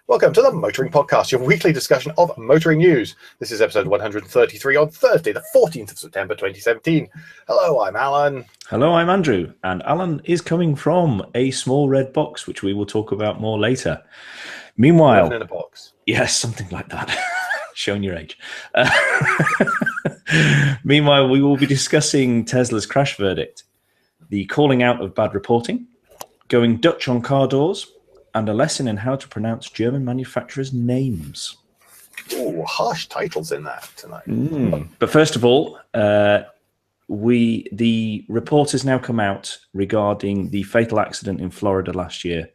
Welcome to the Motoring Podcast, your weekly discussion of motoring news. This is episode 133 on Thursday, the 14th of September 2017. Hello, I'm Alan. Hello, I'm Andrew. And Alan is coming from a small red box, which we will talk about more later. Meanwhile... Living in a box. Yes, something like that. Showing your age. Meanwhile, we will be discussing Tesla's crash verdict, the calling out of bad reporting, going Dutch on car doors, and a lesson in how to pronounce German manufacturers' names. Ooh, harsh titles in that tonight. But first of all, the report has now come out regarding the fatal accident in Florida last year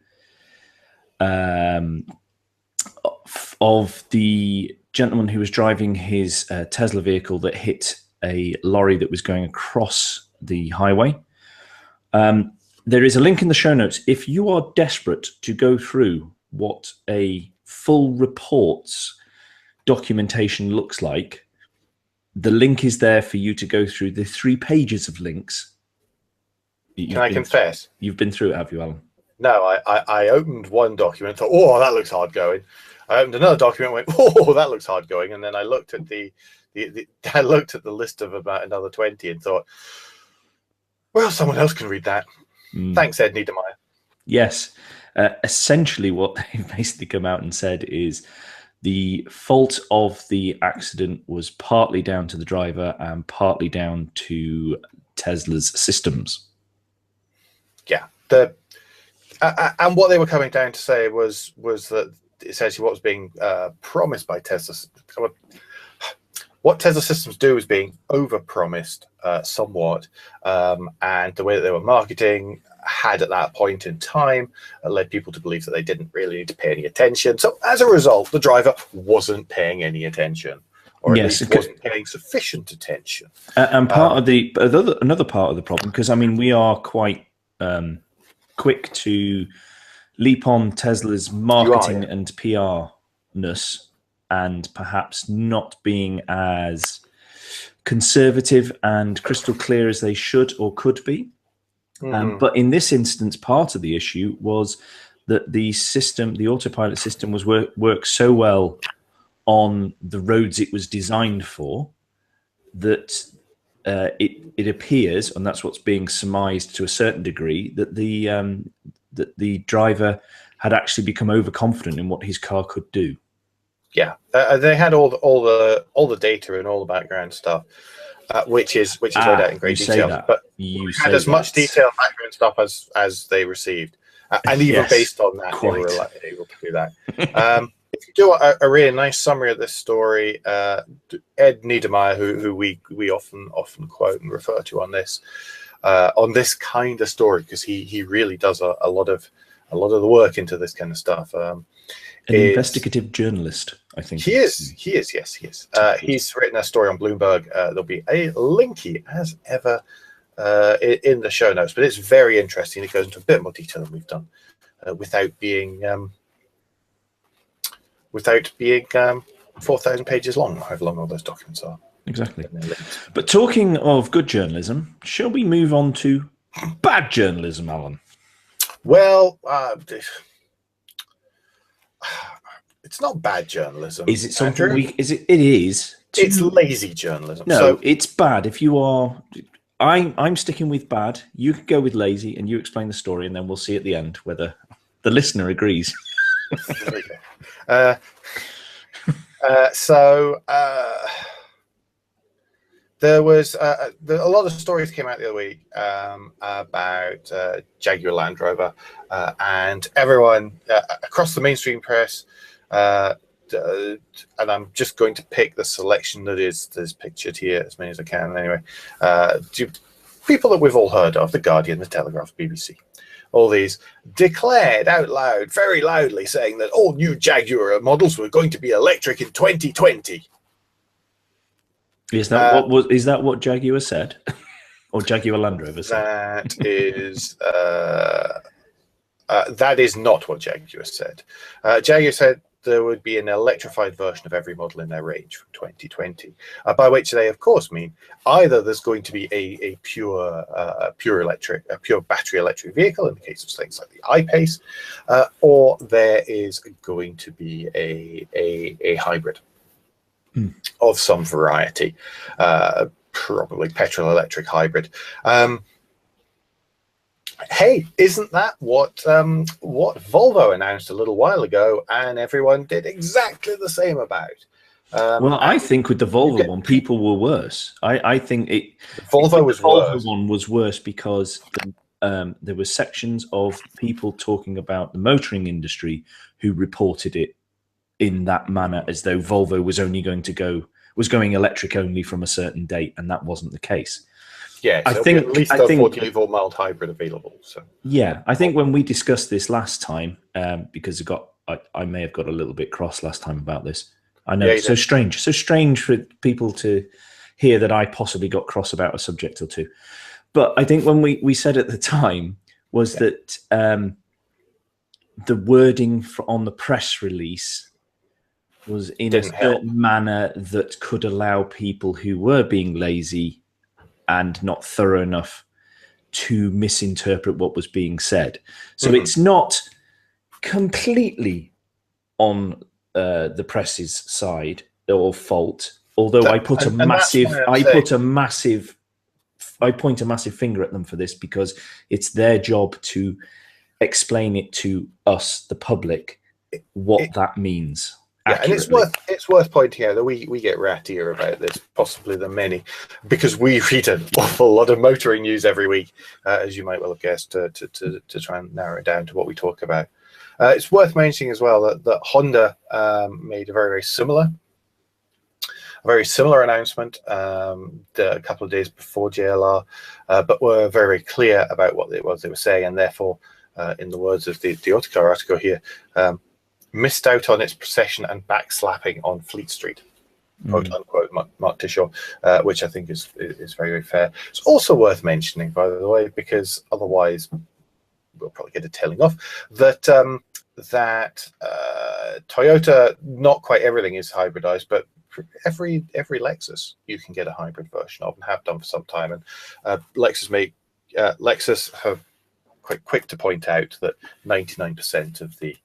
of the gentleman who was driving his Tesla vehicle that hit a lorry that was going across the highway. There is a link in the show notes. If you are desperate to go through what a full report's documentation looks like, the link is there for you to go through the 3 pages of links. Can I confess? You've been through it, have you, Alan? No, I opened one document and thought, oh, that looks hard going. I opened another document and went, oh, that looks hard going. And then I looked at the list of about another 20 and thought, well, someone else can read that. Thanks, Ed Niedermeyer. Yes. Essentially, what they've basically come out and said is the fault of the accident was partly down to the driver and partly down to Tesla's systems. Yeah. And what they were coming down to say was that essentially what was being promised by Tesla. What Tesla systems do is being overpromised somewhat, and the way that they were marketing had at that point in time led people to believe that they didn't really need to pay any attention. So as a result, the driver wasn't paying any attention, or at least wasn't paying sufficient attention. And part of another part of the problem, because I mean we are quite quick to leap on Tesla's marketing and PR-ness, and perhaps not being as conservative and crystal clear as they should or could be. But in this instance, part of the issue was that the system, the Autopilot system, was worked so well on the roads it was designed for that it appears, and that's what's being surmised to a certain degree, that the driver had actually become overconfident in what his car could do. Yeah, they had all the data and all the background stuff, which is laid out in great detail. But you had as much detailed background stuff as they received, and even based on that, they were able to do that. If you do a really nice summary of this story, Ed Niedermeyer, who we often quote and refer to on this kind of story, because he really does a lot of the work into this kind of stuff. An investigative journalist, I think. He is. Yes, he is. He's written a story on Bloomberg. There'll be a linky, as ever, in the show notes. But it's very interesting. It goes into a bit more detail than we've done, without being 4,000 pages long, however long all those documents are. Exactly. But talking of good journalism, shall we move on to bad journalism, Alan? Well, it's not bad journalism. Is it something It is. It's lazy journalism. No, so it's bad. If you are, I'm sticking with bad. You can go with lazy, and you explain the story, and then we'll see at the end whether the listener agrees. There you go. There was a lot of stories came out the other week about Jaguar Land Rover, and everyone across the mainstream press, and I'm just going to pick the selection that is pictured here, as many as I can anyway. People that we've all heard of, The Guardian, The Telegraph, BBC, all these declared out loud, very loudly, saying that all new Jaguar models were going to be electric in 2020. Is that what Jaguar said, or Jaguar Land Rover said? That is not what Jaguar said. Jaguar said there would be an electrified version of every model in their range from 2020, by which they, of course, mean either there's going to be a pure battery electric vehicle in the case of things like the I-Pace, or there is going to be a hybrid of some variety, probably petrol electric hybrid. Hey, isn't that what Volvo announced a little while ago, and everyone did exactly the same about? Well, I think with the Volvo one, people were worse. I think the Volvo one was worse because there were sections of people talking about the motoring industry who reported it in that manner, as though Volvo was going electric only from a certain date, and that wasn't the case. Yeah, so I think at least a 48-volt mild hybrid available. So yeah, I think when we discussed this last time, because I may have got a little bit cross last time about this. I know, it's so strange for people to hear that I possibly got cross about a subject or two. But I think when we said at the time was that the wording on the press release was in a certain manner that could allow people who were being lazy and not thorough enough to misinterpret what was being said. So it's not completely on the press's side or fault, although I point a massive finger at them for this, because it's their job to explain it to us, the public, what that means. Yeah, and it's worth pointing out that we get rattier about this possibly than many, because we read an awful lot of motoring news every week, as you might well have guessed, to try and narrow it down to what we talk about. It's worth mentioning as well that Honda made a very similar announcement a couple of days before JLR, but were very clear about what it was they were saying, and therefore, in the words of the Autocar article here, missed out on its procession and backslapping on Fleet Street, quote unquote, Mark Tishaw, which I think is very fair. It's also worth mentioning, by the way, because otherwise we'll probably get a telling off, that Toyota, not quite everything is hybridized, but every Lexus you can get a hybrid version of, and have done for some time. And Lexus have quite quick to point out that 99% of the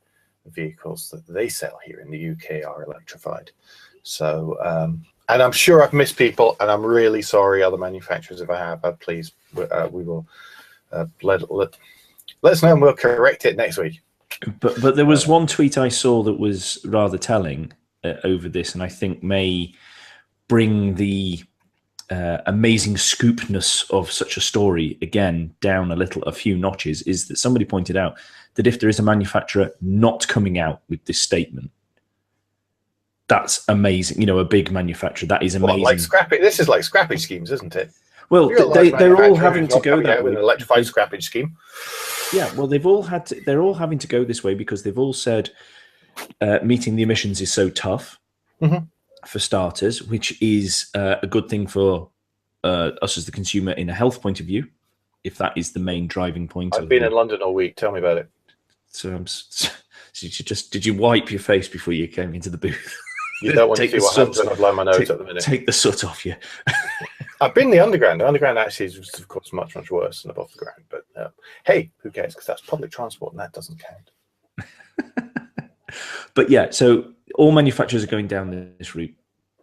vehicles that they sell here in the UK are electrified. So, and I'm sure I've missed people, and I'm really sorry, other manufacturers, if I have. Please, we will let us know, and we'll correct it next week. But there was one tweet I saw that was rather telling over this, and I think may bring the amazing scoopness of such a story again down a few notches. Is that somebody pointed out that if there is a manufacturer not coming out with this statement, that's amazing. You know, a big manufacturer, that is amazing. Like scrapping. This is like scrappage schemes, isn't it? Well, they're all having to go that way with an electrified scrappage scheme. Yeah, well, they're all having to go this way because they've all said meeting the emissions is so tough, for starters, which is a good thing for us as the consumer in a health point of view, if that is the main driving point. I've been in London all week. Tell me about it. So, did you wipe your face before you came into the booth? You don't want to see what happens when I blow my nose at the minute. Take the soot off you. I've been in the underground. The underground actually is, of course, much worse than above the ground. But hey, who cares? Because that's public transport, and that doesn't count. But yeah, so all manufacturers are going down this route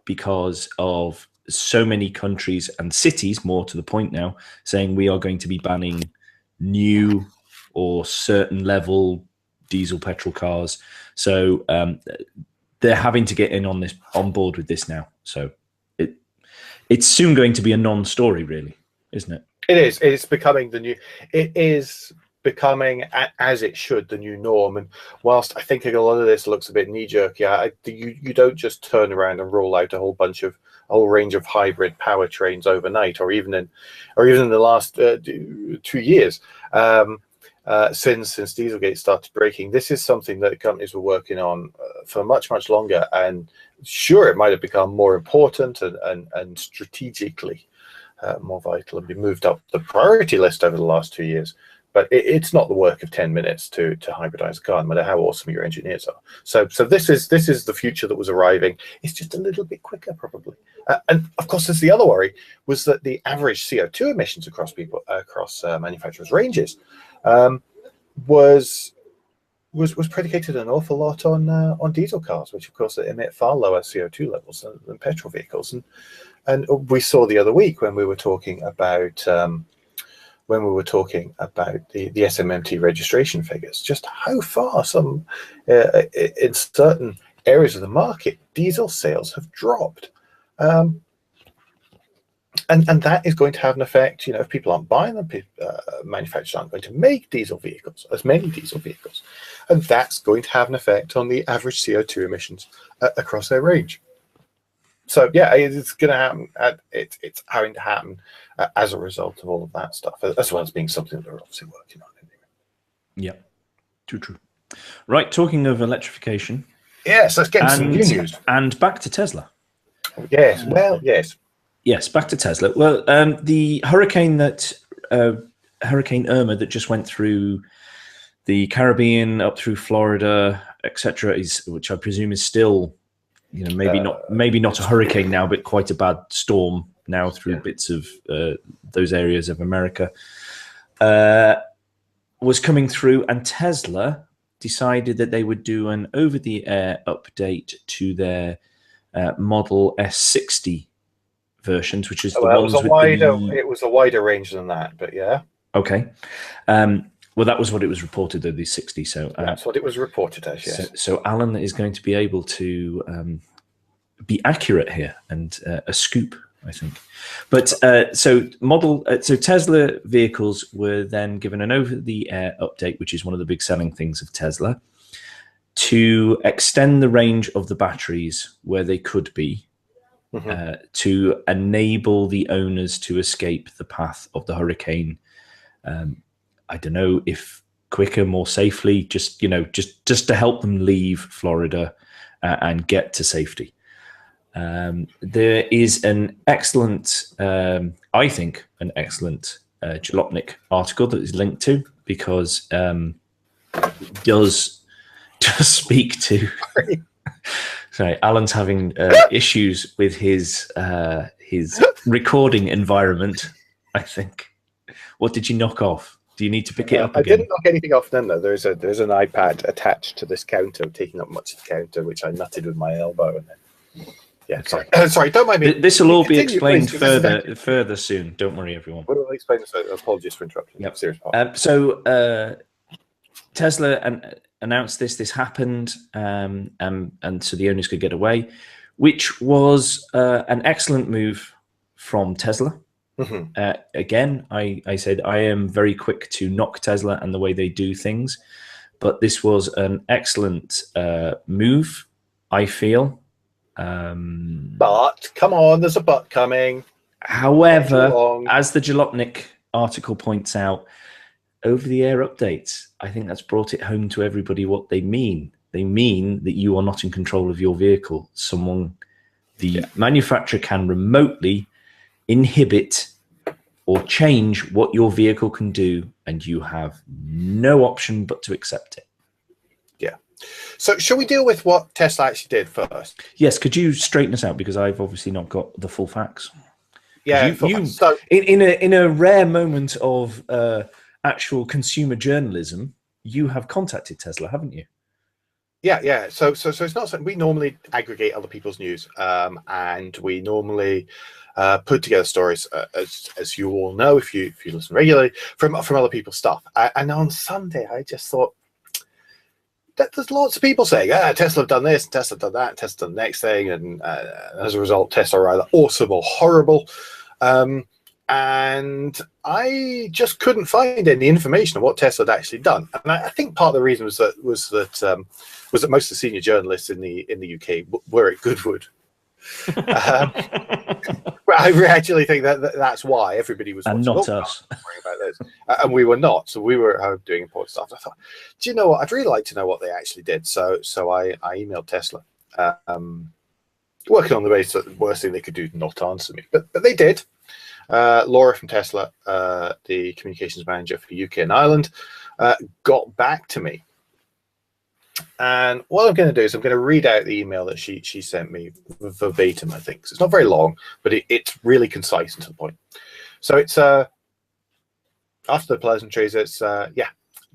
because of so many countries and cities, more to the point now, saying we are going to be banning new or certain level diesel petrol cars. So they're having to get on board with this now. So it's soon going to be a non-story, really, isn't it? It is. It's becoming the new. It is becoming, as it should, the new norm. And whilst I think a lot of this looks a bit knee-jerk, you don't just turn around and roll out a whole range of hybrid powertrains overnight, or even in the last 2 years. Since Dieselgate started breaking, this is something that companies were working on for much longer, and sure, it might have become more important and strategically more vital and be moved up the priority list over the last 2 years. But it's not the work of 10 minutes to hybridize a car, no matter how awesome your engineers are. So this is the future that was arriving. It's just a little bit quicker, probably. And of course, there's the other worry, was that the average CO2 emissions across manufacturers' ranges was predicated an awful lot on diesel cars, which of course emit far lower CO2 levels than petrol vehicles. And we saw the other week when we were talking about the SMMT registration figures, just how far some in certain areas of the market diesel sales have dropped. And that is going to have an effect. If people aren't buying them, manufacturers aren't going to make as many diesel vehicles, and that's going to have an effect on the average CO2 emissions across their range. So yeah, it's going to happen. It's having to happen as a result of all of that stuff, as well as being something that we're obviously working on. Yeah, true. Right, talking of electrification. Yes, let's get some new news. And back to Tesla. Yes, yes. Yes, back to Tesla. Well, the hurricane Hurricane Irma that just went through the Caribbean, up through Florida, etc., which I presume is still, maybe not a hurricane now, but quite a bad storm now through bits of those areas of America, was coming through, and Tesla decided that they would do an over-the-air update to their Model S60 versions, which is the ones with it was a wider range than that, but yeah. Okay. Well, that was what it was reported, the 60. So that's what it was reported as, yes. So Alan is going to be able to be accurate here and a scoop, I think. But so Tesla vehicles were then given an over-the-air update, which is one of the big selling things of Tesla, to extend the range of the batteries where they could be, to enable the owners to escape the path of the hurricane. I don't know if quicker, more safely, just to help them leave Florida and get to safety. There is an excellent, I think, an excellent Jalopnik article that is linked to, because it does speak to. Sorry, Alan's having issues with his recording environment, I think. What did you knock off? Do you need to pick it up again? I didn't knock anything off then, though. There's an iPad attached to this counter, taking up much of the counter, which I nutted with my elbow. And then, yeah, sorry. Sorry, don't mind me. This will all be explained further soon. Don't worry, everyone. What will I explain this? Apologies for interrupting. Yep. Serious part. So Tesla announced this happened, and so the owners could get away, which was an excellent move from Tesla. Again, I said I am very quick to knock Tesla and the way they do things, but this was an excellent move, I feel. But come on, there's a but coming. However, as the Jalopnik article points out, over-the-air updates, I think that's brought it home to everybody what they mean. They mean that you are not in control of your vehicle. The manufacturer can remotely inhibit or change what your vehicle can do, and you have no option but to accept it. Yeah. So shall we deal with what Tesla actually did first? Yes. Could you straighten us out, because I've obviously not got the full facts. Yeah. So in a rare moment of actual consumer journalism, you have contacted Tesla, haven't you? Yeah. So it's not something we normally aggregate other people's news, and we normally put together stories, as you all know if you listen regularly, from other people's stuff. And on Sunday, I just thought that there's lots of people saying, Tesla have done this, Tesla have done that, Tesla done the next thing, and as a result, Tesla are either awesome or horrible. And I just couldn't find any information on what Tesla had actually done. And I think part of the reason was that most of the senior journalists in the UK were at Goodwood. I actually think that's why everybody was and not us worrying about this, and we were not. So we were doing important stuff. I thought, do you know what? I'd really like to know what they actually did. So I emailed Tesla, working on the basis that the worst thing they could do is not answer me, but they did. Laura from Tesla, the communications manager for UK and Ireland, got back to me. And what I'm going to do is I'm going to read out the email that she sent me verbatim, I think. So it's not very long, but it's really concise and to the point. So it's after the pleasantries, it's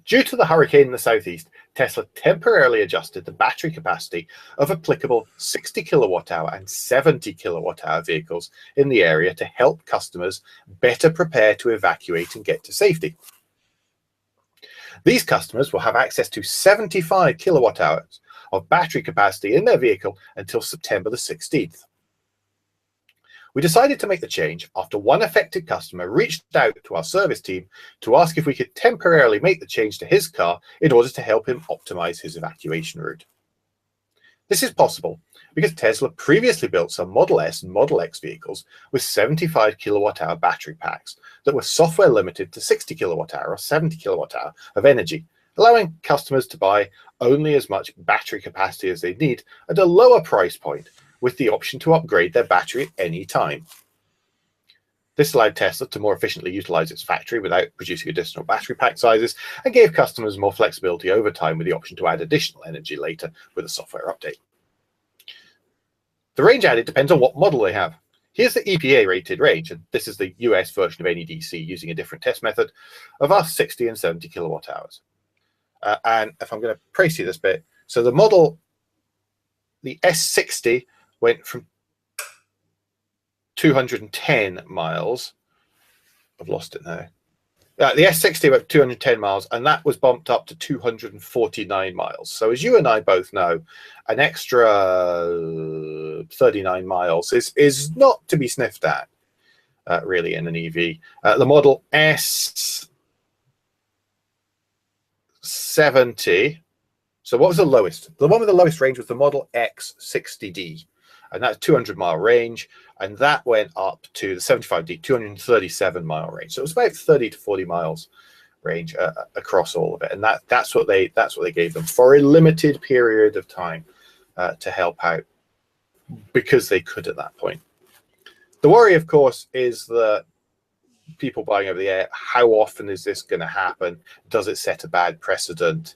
due to the hurricane in the southeast, Tesla temporarily adjusted the battery capacity of applicable 60 kilowatt hour and 70 kilowatt hour vehicles in the area to help customers better prepare to evacuate and get to safety. These customers will have access to 75 kilowatt hours of battery capacity in their vehicle until September the 16th. We decided to make the change after one affected customer reached out to our service team to ask if we could temporarily make the change to his car in order to help him optimize his evacuation route. This is possible because Tesla previously built some Model S and Model X vehicles with 75 kilowatt hour battery packs that were software limited to 60 kilowatt hour or 70 kilowatt hour of energy, allowing customers to buy only as much battery capacity as they need at a lower price point, with the option to upgrade their battery at any time. This allowed Tesla to more efficiently utilize its factory without producing additional battery pack sizes, and gave customers more flexibility over time with the option to add additional energy later with a software update. The range added depends on what model they have. Here's the EPA rated range, and this is the US version of NEDC using a different test method of our 60 and 70 kilowatt hours. And if I'm going to praise you this bit, so the S60 went from 210 miles. I've lost it now. The S60 went 210 miles, and that was bumped up to 249 miles. So as you and I both know, an extra 39 miles is not to be sniffed at, really, in an EV. The Model S70. So what was the lowest? The one with the lowest range was the Model X60D. And that's 200-mile range, and that went up to the 75D, 237-mile range. So it was about 30 to 40 miles range across all of it, and that's what they gave them for a limited period of time to help out, because they could at that point. The worry, of course, is that people buying over the air. How often is this going to happen? Does it set a bad precedent?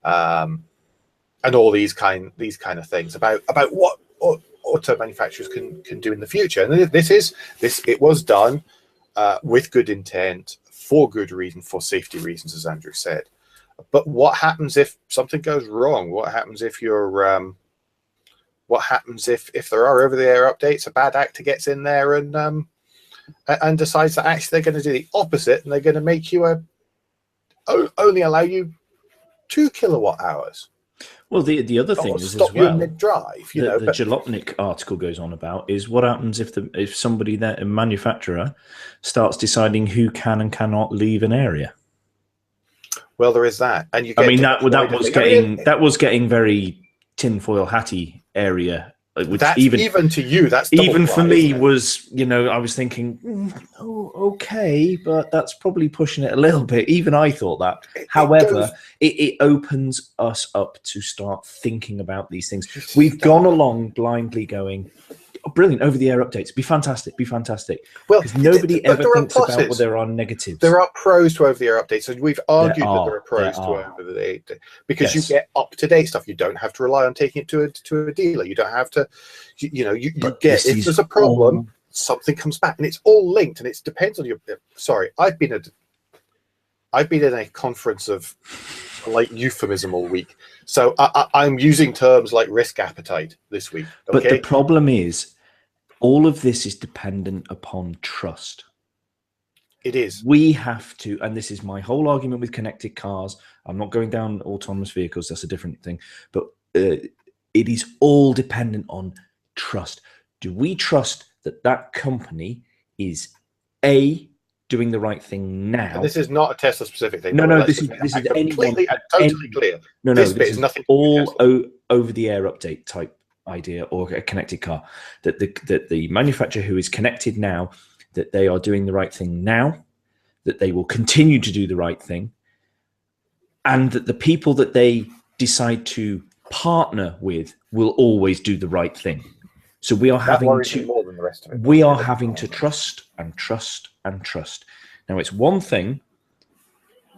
And all these kind of things about what auto manufacturers can do in the future. And it was done with good intent, for good reason, for safety reasons, as Andrew said. But what happens if something goes wrong? What happens if there are over-the-air updates? A bad actor gets in there and decides that actually they're going to do the opposite, and they're going to make you only allow you 2 kilowatt hours. Well, the other thing is stop as well, you mid-drive. The Jalopnik article goes on about is what happens if somebody, a manufacturer, starts deciding who can and cannot leave an area. Well, there is that, and you. I mean, that was getting very tinfoil hatty area. Which even to you, that's even for me was, I was thinking, okay, but that's probably pushing it a little bit. Even I thought that. However, it opens us up to start thinking about these things. We've gone along blindly going, brilliant, over-the-air updates, be fantastic. Well, because nobody ever thinks about whether there are negatives. There are pros to over-the-air updates, and we've argued that there are pros to over-the-air, because you get up-to-date stuff. You don't have to rely on taking it to a dealer. You don't have to, you get, if there's a problem, something comes back, and it's all linked, and it depends on your. Sorry, I've been in a conference of like euphemism all week, so I'm using terms like risk appetite this week. Okay? But the problem is, all of this is dependent upon trust. It is. We have to, and this is my whole argument with connected cars. I'm not going down autonomous vehicles. That's a different thing. But it is all dependent on trust. Do we trust that company is doing the right thing now? And this is not a Tesla specific thing. No, this is completely and totally clear. No, this bit is nothing. All over the air update type idea, or a connected car, that the manufacturer who is connected now, that they are doing the right thing now, that they will continue to do the right thing, and that the people that they decide to partner with will always do the right thing. So we are That having worries me to more than the rest of it. we are having to trust and trust and trust. Now, it's one thing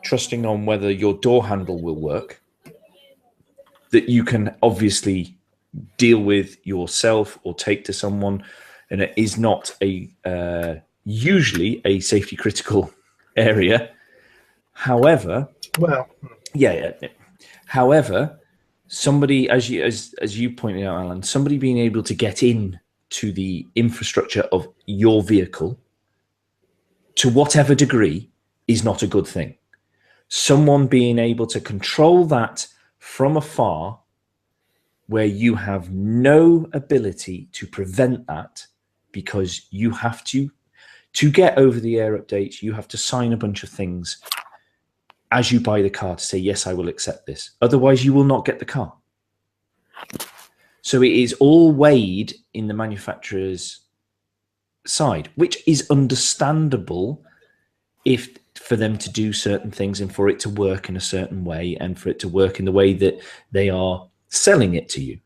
trusting on whether your door handle will work, that you can obviously deal with yourself or take to someone, and it is not a usually a safety critical area. However, well, yeah. However, somebody, as you pointed out, Alan, somebody being able to get in to the infrastructure of your vehicle to whatever degree is not a good thing. Someone being able to control that from afar, where you have no ability to prevent that, because you have to get over the air updates, you have to sign a bunch of things as you buy the car to say, yes, I will accept this. Otherwise, you will not get the car. So it is all weighed in the manufacturer's side, which is understandable if for them to do certain things and for it to work in a certain way and for it to work in the way that they are selling it to you.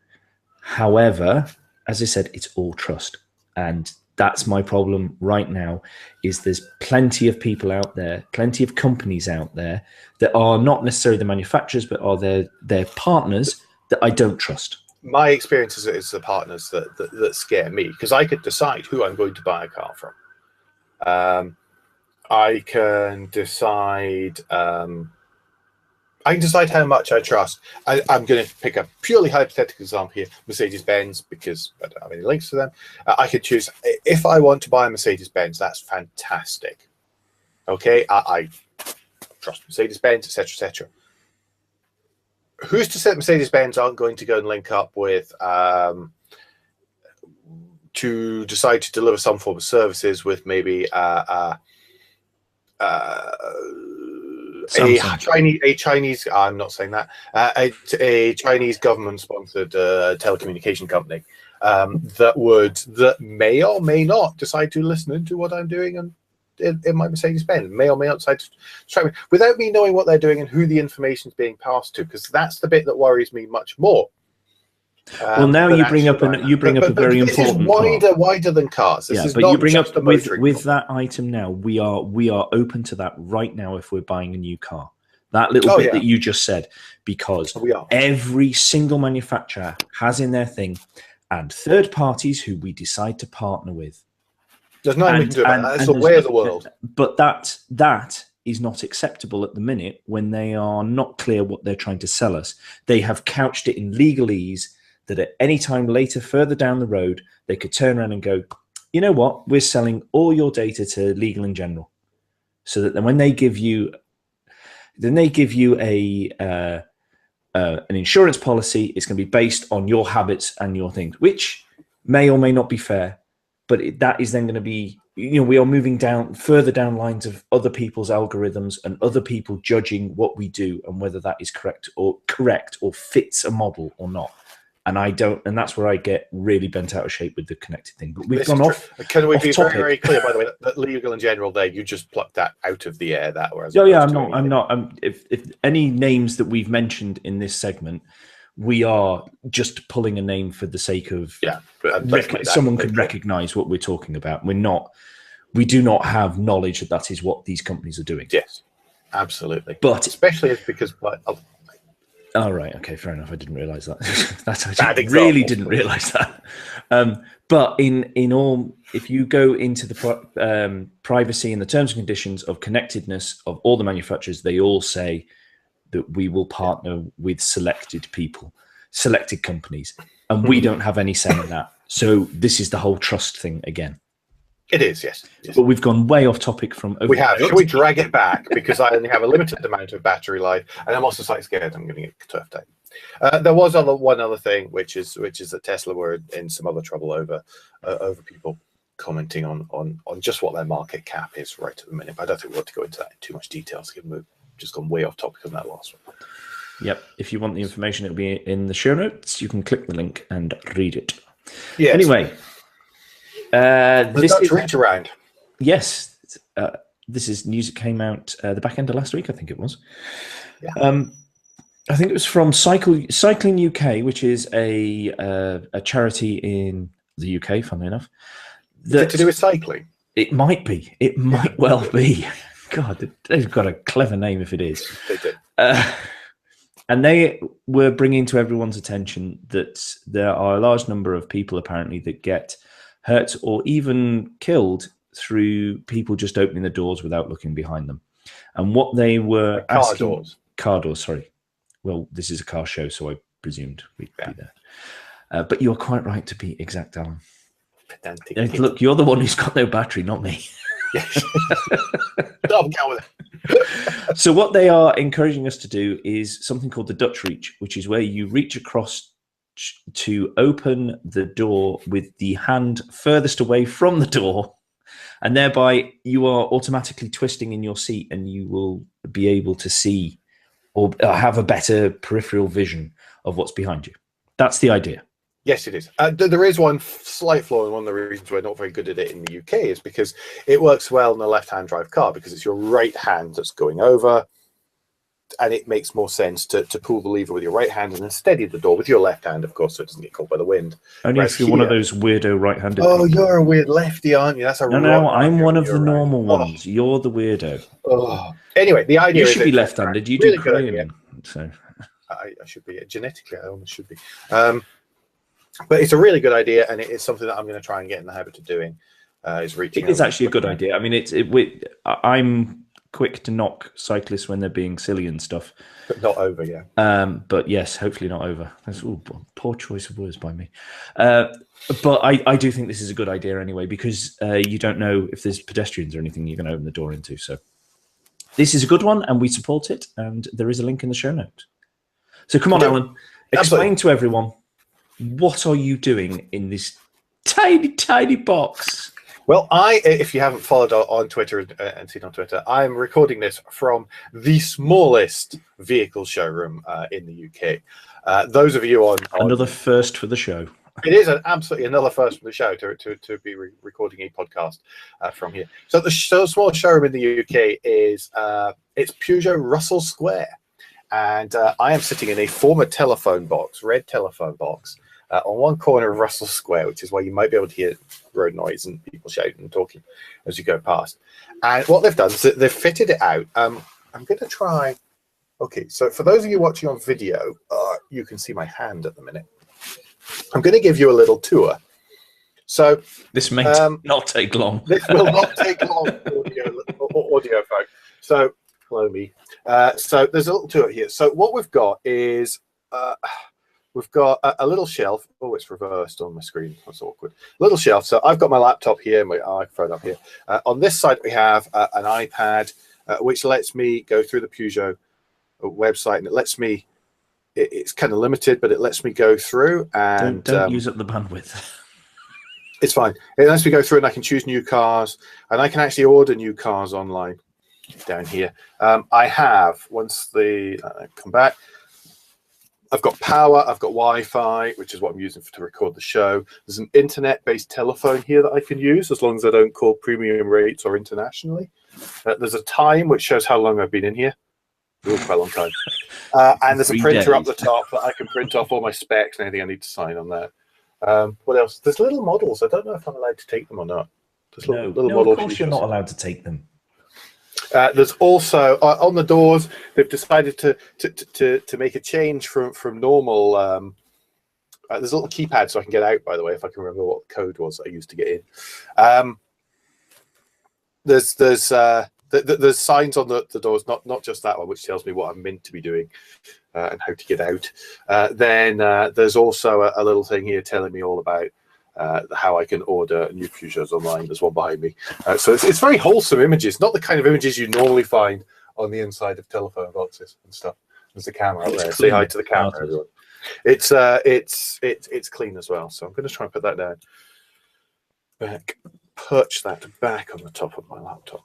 However, as I said, it's all trust. And that's my problem right now, is there's plenty of people out there, plenty of companies out there that are not necessarily the manufacturers, but are their partners that I don't trust. My experience is the partners that scare me, because I could decide who I'm going to buy a car from. I can decide. I can decide how much I trust. I'm going to pick a purely hypothetical example here, Mercedes-Benz, because I don't have any links to them. I could choose, if I want to buy a Mercedes-Benz, that's fantastic. Okay, I trust Mercedes-Benz, etc., etc. Who's to say Mercedes-Benz aren't going to go and link up with, to decide to deliver some form of services with maybe a Chinese, I'm not saying that, a Chinese government-sponsored telecommunication company that may or may not decide to listen into what I'm doing and in my Mercedes-Benz, may or may not decide to track me without me knowing what they're doing and who the information is being passed to, because that's the bit that worries me much more. Well, now you bring up a very important wider than cars. This is but not you bring just up with that item now. We are open to that right now if we're buying a new car. That little bit that you just said, because every single manufacturer has in their thing, and third parties who we decide to partner with. There's nothing we can do about that. That's the way of the world. But that is not acceptable at the minute when they are not clear what they're trying to sell us. They have couched it in legalese that at any time later, further down the road, they could turn around and go, you know what, we're selling all your data to Legal and General. So that then when they give you, an insurance policy, it's going to be based on your habits and your things, which may or may not be fair. But that is then going to be, we are moving further down lines of other people's algorithms and other people judging what we do and whether that is correct or fits a model or not. And that's where I get really bent out of shape with the connected thing. But we've gone off. Can we be very, very clear, by the way, that Legal and General there, you just plucked that out of the air, that? I'm not. If any names that we've mentioned in this segment, we are just pulling a name for the sake of someone can recognize what we're talking about. We do not have knowledge that is what these companies are doing. Yes, absolutely. But especially because oh, right. Okay, fair enough. I didn't realize that. I really didn't realize that. But in all, if you go into the privacy and the terms and conditions of connectedness of all the manufacturers, they all say that we will partner with selected people, selected companies, and we don't have any say in that. So this is the whole trust thing again. It is, yes. But we've gone way off topic from. We have. Should we drag it back, because I only have a limited amount of battery life, and I'm also slightly scared I'm going to get turfed out. There was one other thing, which is that Tesla were in some other trouble over people commenting on just what their market cap is right at the minute. But I don't think we want to go into that in too much detail, so we've just gone way off topic on that last one. Yep. If you want the information, it'll be in the show notes. You can click the link and read it. Yes. Anyway. This is reach around. Yes, this is news that came out the back end of last week, I think it was. Yeah. I think it was from Cycling UK, which is a charity in the UK, funnily enough. Is it to do with cycling? It might be. It might well be. God, they've got a clever name if it is. They do. And they were bringing to everyone's attention that there are a large number of people apparently that get hurt or even killed through people just opening the doors without looking behind them. And what they were asking... Car doors, sorry. Well, this is a car show, so I presumed we'd be there. But you're quite right to be exact, Alan. Pedantic. Look, you're the one who's got no battery, not me. Yes. Stop going with it. So what they are encouraging us to do is something called the Dutch reach, which is where you reach across to open the door with the hand furthest away from the door, and thereby you are automatically twisting in your seat and you will be able to see or have a better peripheral vision of what's behind you. That's the idea. Yes, it is. There is one slight flaw, and one of the reasons we're not very good at it in the UK is because it works well in a left-hand drive car, because it's your right hand that's going over, and it makes more sense to pull the lever with your right hand and then steady the door with your left hand, of course, so it doesn't get caught by the wind. Only if you're one of those weirdo right-handed people. people. You're a weird lefty, aren't you? That's a No, I'm one of the normal ones. You're the weirdo. Anyway, the idea is... You should be left-handed. You do Korean. So. I should be. Genetically, I almost should be. But it's a really good idea, and it is something that I'm going to try and get in the habit of doing. Is reaching. It's actually a good idea. I mean, I'm quick to knock cyclists when they're being silly and stuff. But not over, yeah. But yes, hopefully not over. That's poor choice of words by me. But I do think this is a good idea anyway, because you don't know if there's pedestrians or anything you're going to open the door into. So this is a good one, and we support it. And there is a link in the show notes. So come on, Alan, explain to everyone, what are you doing in this tiny, tiny box? Well, if you haven't followed on Twitter and seen on Twitter, I'm recording this from the smallest vehicle showroom in the UK. Those of you on another first for the show. It is absolutely another first for the show to be recording a podcast from here. So the smallest showroom in the UK is it's Peugeot Russell Square. And I am sitting in a former telephone box, red telephone box, on one corner of Russell Square, which is where you might be able to hear road noise and people shouting and talking as you go past. And what they've done is that they've fitted it out. I'm going to try. Okay, so for those of you watching on video, you can see my hand at the minute. I'm going to give you a little tour. So this may not take long. This will not take long, audio folks. So. Hello, me. So there's a little tour here. So what we've got is we've got a little shelf. Oh, it's reversed on my screen. That's awkward. Little shelf. So I've got my laptop here, my iPhone up here. On this side, we have an iPad, which lets me go through the Peugeot website, and it lets me. It's kind of limited, but it lets me go through and don't use up the bandwidth. It's fine. It lets me go through, and I can choose new cars, and I can actually order new cars online. Down here, I have, once the come back, I've got power, I've got Wi-Fi, which is what I'm using to record the show. There's an internet-based telephone here that I can use, as long as I don't call premium rates or internationally. There's a time which shows how long I've been in here. Quite a long time. And there's a printer up the top that I can print off all my specs and anything I need to sign on that. What else? There's little models. I don't know if I'm allowed to take them or not. There's little models. Of course you're not allowed to take them. There's also on the doors. They've decided to make a change from normal. There's a little keypad so I can get out. By the way, if I can remember what the code was that I used to get in. There's signs on the doors, not just that one, which tells me what I'm meant to be doing and how to get out. Then there's also a little thing here telling me all about how I can order new Peugeots online. There's one behind me. So it's very wholesome images, not the kind of images you normally find on the inside of telephone boxes and stuff. There's a camera out there. Say hi to the camera, everyone. It's clean as well. So I'm going to try and put that down. Perch that back on the top of my laptop.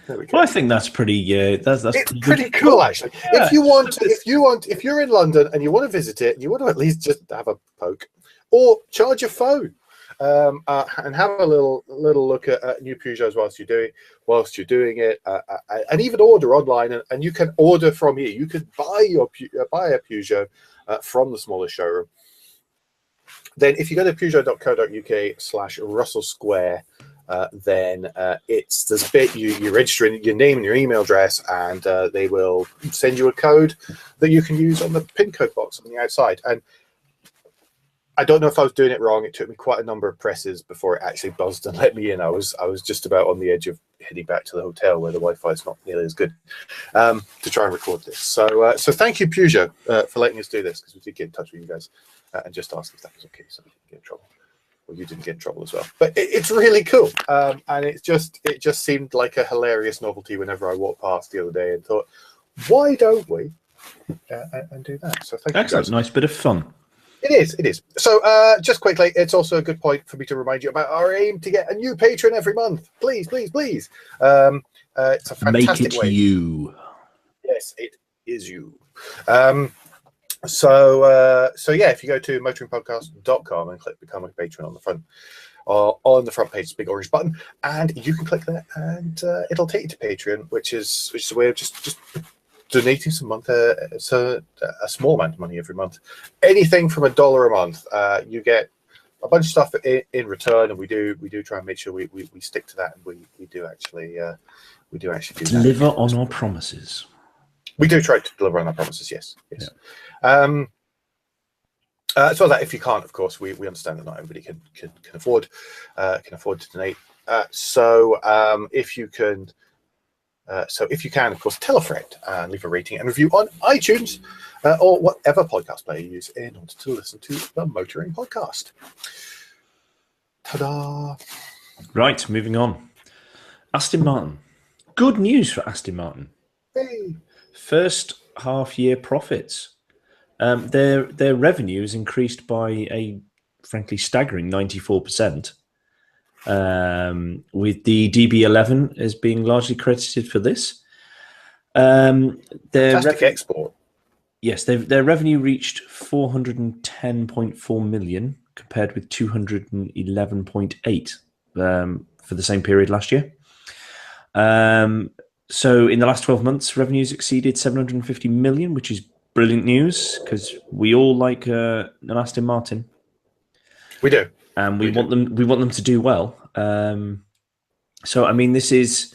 There we go. Well, I think that's pretty. That's it's pretty cool, actually. Yeah. If you're in London and you want to visit it, and you want to at least just have a poke, or charge your phone, and have a little look at new Peugeots whilst you're doing it, and even order online, and you can order from here. You could buy a Peugeot from the smallest showroom. Then if you go to peugeot.co.uk/Russell Square, then there's a bit you register in your name and your email address, and they will send you a code that you can use on the pin code box on the outside. And I don't know if I was doing it wrong. It took me quite a number of presses before it actually buzzed and let me in. I was just about on the edge of heading back to the hotel where the Wi-Fi is not nearly as good to try and record this. So thank you, Peugeot, for letting us do this, because we did get in touch with you guys and just ask if that was okay, so we didn't get in trouble. Well, you didn't get in trouble as well. But it's really cool, and it just seemed like a hilarious novelty whenever I walked past the other day and thought, why don't we and do that? So thank you. Excellent, nice bit of fun. It is. So just quickly, it's also a good point for me to remind you about our aim to get a new patron every month. Please, please, please. It's a fantastic way. Make it you. Yes, it is you. So yeah, if you go to motoringpodcast.com and click become a patron on the front page, big orange button, and you can click that, and it'll take you to Patreon, which is a way of just donating some month, so a small amount of money every month. Anything from $1 a month, you get a bunch of stuff in return, and we do try and make sure we stick to that, and we do actually deliver on our promises. We do try to deliver on our promises. Yes. Yeah. So that if you can't, of course, we understand that not everybody can afford to donate. So if you can, of course, tell a friend and leave a rating and review on iTunes or whatever podcast player you use in order to listen to the Motoring Podcast. Ta-da! Right, moving on. Aston Martin. Good news for Aston Martin. Hey. First half-year profits. Their revenue has increased by a frankly staggering 94%. With the DB11 as being largely credited for this. Fantastic export. Yes, their revenue reached 410.4 million compared with 211.8 for the same period last year. So in the last 12 months, revenues exceeded 750 million, which is brilliant news because we all like an Aston Martin. We do. And we want them to do well. So I mean, it's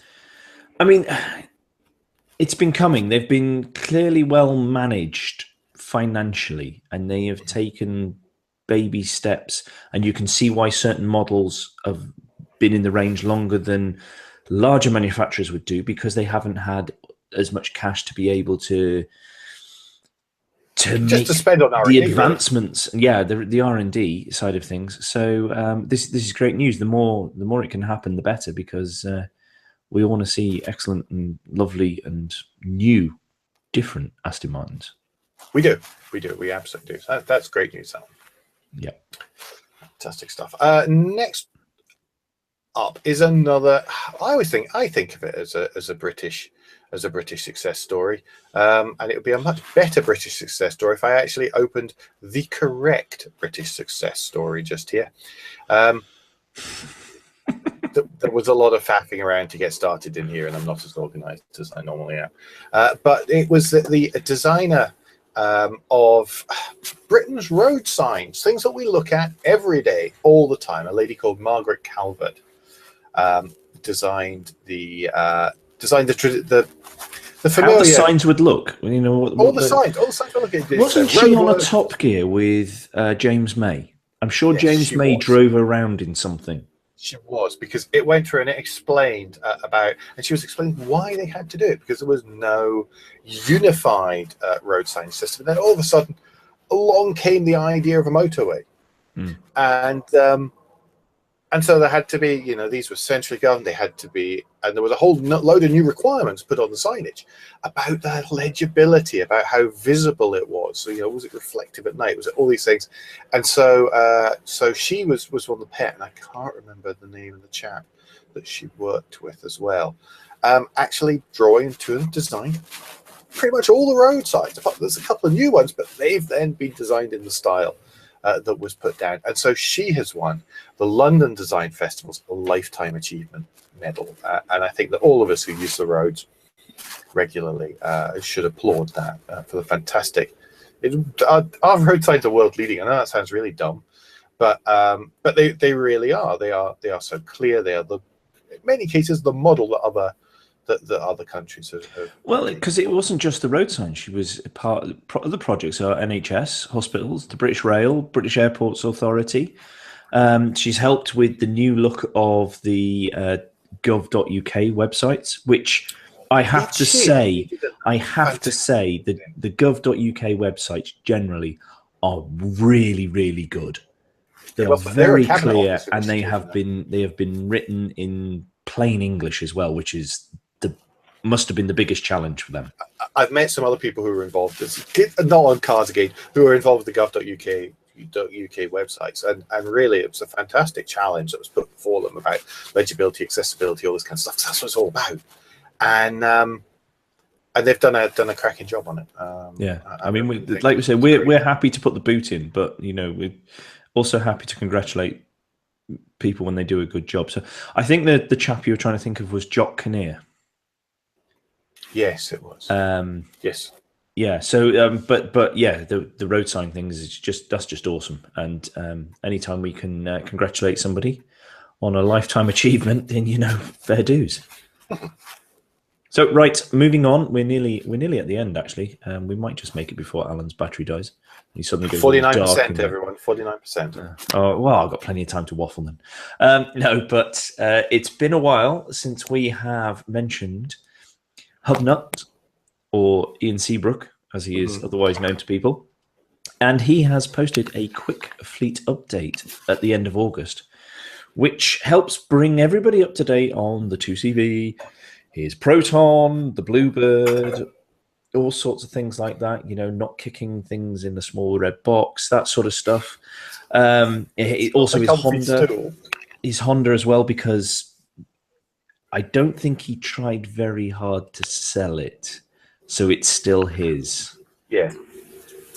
been coming. They've been clearly well managed financially, and they have taken baby steps. And you can see why certain models have been in the range longer than larger manufacturers would do, because they haven't had as much cash to be able to make to spend on R&D, the advancements, really. Yeah, the R&D side of things. So this is great news. The more it can happen, the better, because we want to see excellent and lovely and new, different Aston Martins. We do. We absolutely do. That's great news, Alan. Yeah, fantastic stuff. Next up is another. I think of it as a British success story, and it would be a much better British success story if I actually opened the correct British success story just here. There was a lot of faffing around to get started in here, and I'm not as organised as I normally am. But it was the designer of Britain's road signs, things that we look at every day, all the time. A lady called Margaret Calvert designed the familiar. How the signs would look, you know. All the signs would look. Wasn't she on a Top Gear with James May? I'm sure James May drove around in something. She was, because it went through and it explained and she was explaining why they had to do it, because there was no unified road sign system. And then all of a sudden, along came the idea of a motorway, and so there had to be, these were centrally governed. They had to be, and there was a whole load of new requirements put on the signage about that legibility, about how visible it was. So, was it reflective at night? Was it all these things? And so, she was on the pet, and I can't remember the name of the chap that she worked with as well. Actually, drawing to and designed pretty much all the road signs. There's a couple of new ones, but they've then been designed in the style that was put down. And so she has won the London Design Festival's Lifetime Achievement Medal. And I think that all of us who use the roads regularly should applaud that for the fantastic. Our road signs are world leading. I know that sounds really dumb, but they really are. They are so clear. They are in many cases the model that other countries have. Well, because it wasn't just the road signs. She was part of the projects are NHS, hospitals, the British Rail, British Airports Authority. She's helped with the new look of the gov.uk websites, which I have to say that the gov.uk websites generally are really, really good. They're very clear, and they have been written in plain English as well, which is must have been the biggest challenge for them. I've met some other people who were involved, not on cards again, who were involved with the gov.uk websites, and really it was a fantastic challenge that was put before them about legibility, accessibility, all this kind of stuff. That's what it's all about, and they've done a cracking job on it. I mean, like we said, we're happy to put the boot in, but we're also happy to congratulate people when they do a good job. So I think that the chap you were trying to think of was Jock Kinnear. Yes, it was. Yes. Yeah. So, but yeah, the road sign things that's just awesome. And anytime we can congratulate somebody on a lifetime achievement, then fair dues. So right, moving on. We're nearly at the end. Actually, we might just make it before Alan's battery dies. He suddenly goes 49%. Everyone, 49%. Oh well, I've got plenty of time to waffle then. No, but it's been a while since we have mentioned Hubnut, or Ian Seabrook, as he is otherwise known to people. And he has posted a quick fleet update at the end of August, which helps bring everybody up to date on the 2CV, his Proton, the Bluebird, all sorts of things like that, not kicking things in the small red box, that sort of stuff. It also is Honda as well, because I don't think he tried very hard to sell it, so it's still his. Yeah,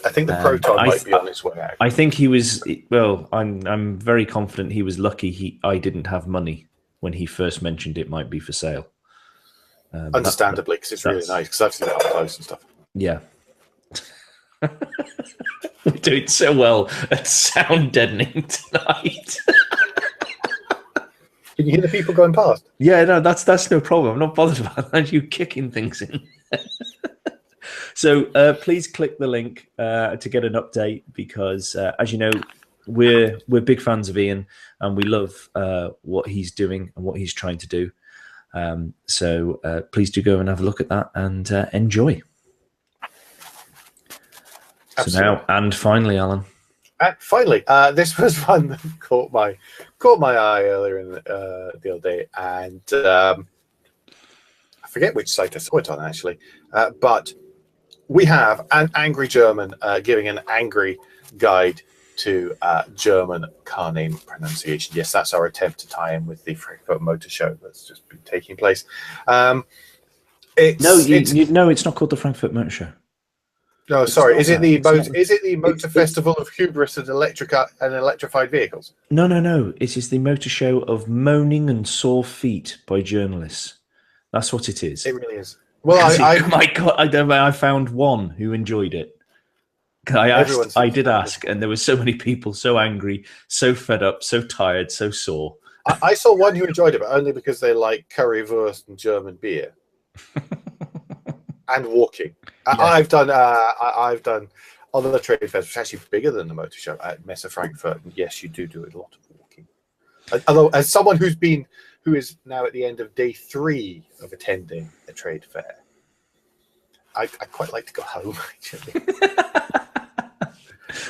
I think the Proton might be on its way out. I think he was. Well, I'm very confident he was lucky. I didn't have money when he first mentioned it might be for sale. Understandably, because it's really nice. Because I've seen it up close and stuff. Yeah, we're doing so well at sound deadening tonight. Can you hear the people going past? Yeah, no, that's no problem. I'm not bothered about that. You kicking things in. So please click the link to get an update, because as you know, we're big fans of Ian, and we love what he's doing and what he's trying to do. So please do go and have a look at that and enjoy. Absolutely. So now, and finally, Alan. Finally, this was one that caught my eye earlier in the other day, and I forget which site I saw it on actually, but we have an angry German giving an angry guide to German car name pronunciation. Yes, that's our attempt to tie in with the Frankfurt Motor Show that's just been taking place. It's not called the Frankfurt Motor Show. No, sorry. Is it the Motor Festival of Hubris and electrified vehicles? No. It is the Motor Show of moaning and sore feet by journalists. That's what it is. It really is. Well, my God, I found one who enjoyed it. I did ask, and there were so many people so angry, so fed up, so tired, so sore. I saw one who enjoyed it, but only because they like currywurst and German beer. And walking. Yeah. I've done other trade fairs, which is actually bigger than the motor show at Messe Frankfurt. And yes, you do a lot of walking. Although, as someone who is now at the end of day 3 of attending a trade fair, I quite like to go home actually.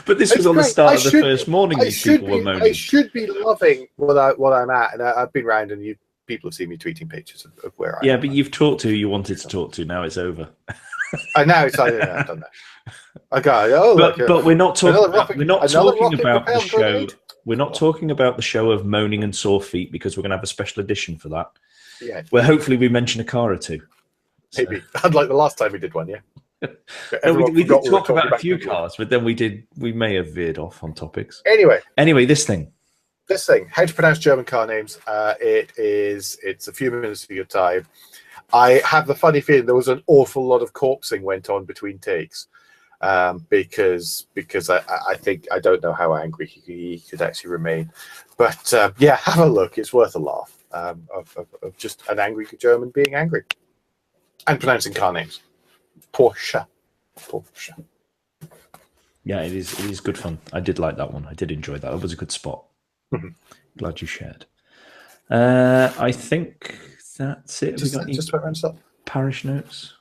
But this was on the start of the first morning. These people were moaning. I should be loving what I'm at, and I've been around, and people have seen me tweeting pictures of where I am. Yeah, but you've talked to who you wanted to talk to. Now it's over. And now it's over. I've done that. Okay. But we're not talking. We're not talking about the show. We're not talking about the show of moaning and sore feet, because we're going to have a special edition for that. Yeah. Where hopefully we mention a car or two. Maybe. Unlike the last time we did one, yeah. No, we did talk about a few cars, but then we may have veered off on topics. Anyway, this thing, how to pronounce German car names. It's a few minutes of your time. I have the funny feeling there was an awful lot of corpsing went on between takes. because I think I don't know how angry he could actually remain. But yeah, have a look. It's worth a laugh of just an angry German being angry and pronouncing car names. Porsche. Yeah, it is good fun. I did like that one. I did enjoy that. It was a good spot. Glad you shared. I think that's it. Just about rounds up. Parish notes.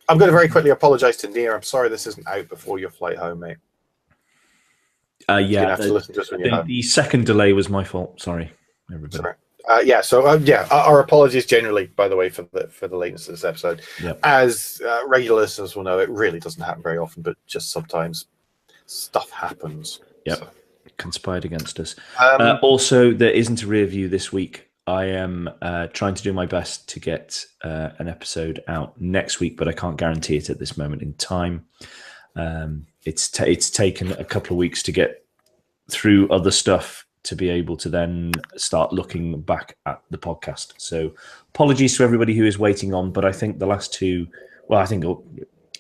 I'm going to very quickly apologise to Nia. I'm sorry this isn't out before your flight home, mate. Yeah, you're gonna have to listen to us when you're home. The second delay was my fault. Sorry, everybody. Sorry. Our apologies generally, by the way, for the lateness of this episode. Yep. As regular listeners will know, it really doesn't happen very often, but just sometimes stuff happens. Yep. So. Conspired against us. Also, there isn't a rear view this week. I am trying to do my best to get an episode out next week, but I can't guarantee it at this moment in time. It's taken a couple of weeks to get through other stuff to be able to then start looking back at the podcast. So apologies to everybody who is waiting on, but I think the last two, well, I think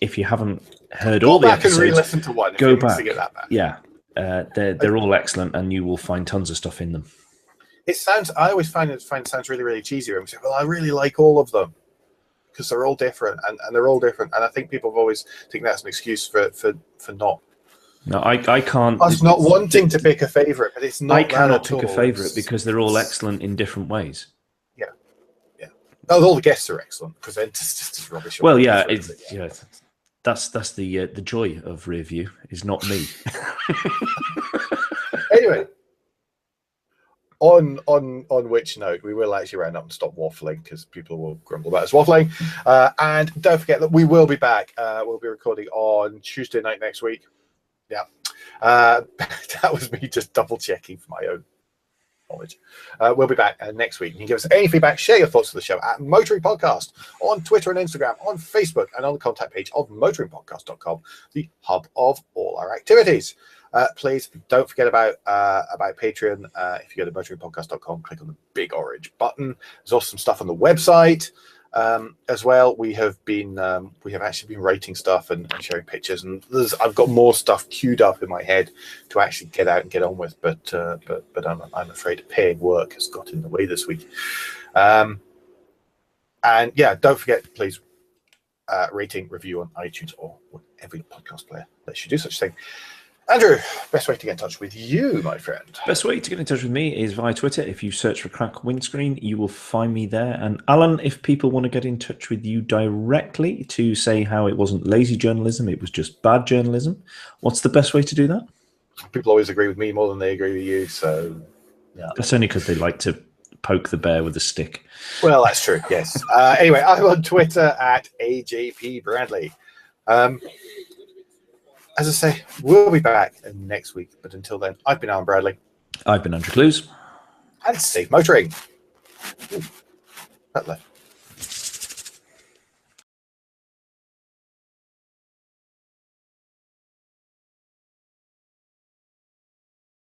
if you haven't heard all the episodes, and re-listen to one. Go back. To get that back. Yeah, they're all excellent, and you will find tons of stuff in them. I always find it sounds really, really cheesy when we say, well, I really like all of them because they're all different and they're all different. And I think people have always think that's an excuse for not. No, I can't. Us not wanting to pick a favourite, but it's not. I cannot pick a favourite because they're all excellent in different ways. Yeah. Oh, all the guests are excellent. Presenters just as rubbish. Well, yeah, that's the joy of Rear View is not me. Anyway, on which note, we will actually round up and stop waffling because people will grumble about us waffling. And don't forget that we will be back. We'll be recording on Tuesday night next week. Yeah. That was me just double checking for my own knowledge. We'll be back next week. You can give us any feedback, share your thoughts of the show at Motoring Podcast on Twitter and Instagram, on Facebook, and on the contact page of motoringpodcast.com, the hub of all our activities. Please don't forget about Patreon. If you go to motoringpodcast.com, click on the big orange button. There's also some stuff on the website as well. We have actually been writing stuff and sharing pictures, and I've got more stuff queued up in my head to actually get out and get on with. But I'm afraid paying work has got in the way this week. And yeah, don't forget, please, rating, review on iTunes or every podcast player lets you do such a thing. Andrew, best way to get in touch with you, my friend? Best way to get in touch with me is via Twitter. If you search for Crack Windscreen, you will find me there. And Alan, if people want to get in touch with you directly to say how it wasn't lazy journalism, it was just bad journalism, what's the best way to do that? People always agree with me more than they agree with you, so yeah. That's only because they like to poke the bear with a stick. Well, that's true, yes. Anyway, I'm on Twitter at AJP Bradley. As I say, we'll be back next week. But until then, I've been Alan Bradley. I've been Andrew Clues. And safe motoring. Ooh, that left.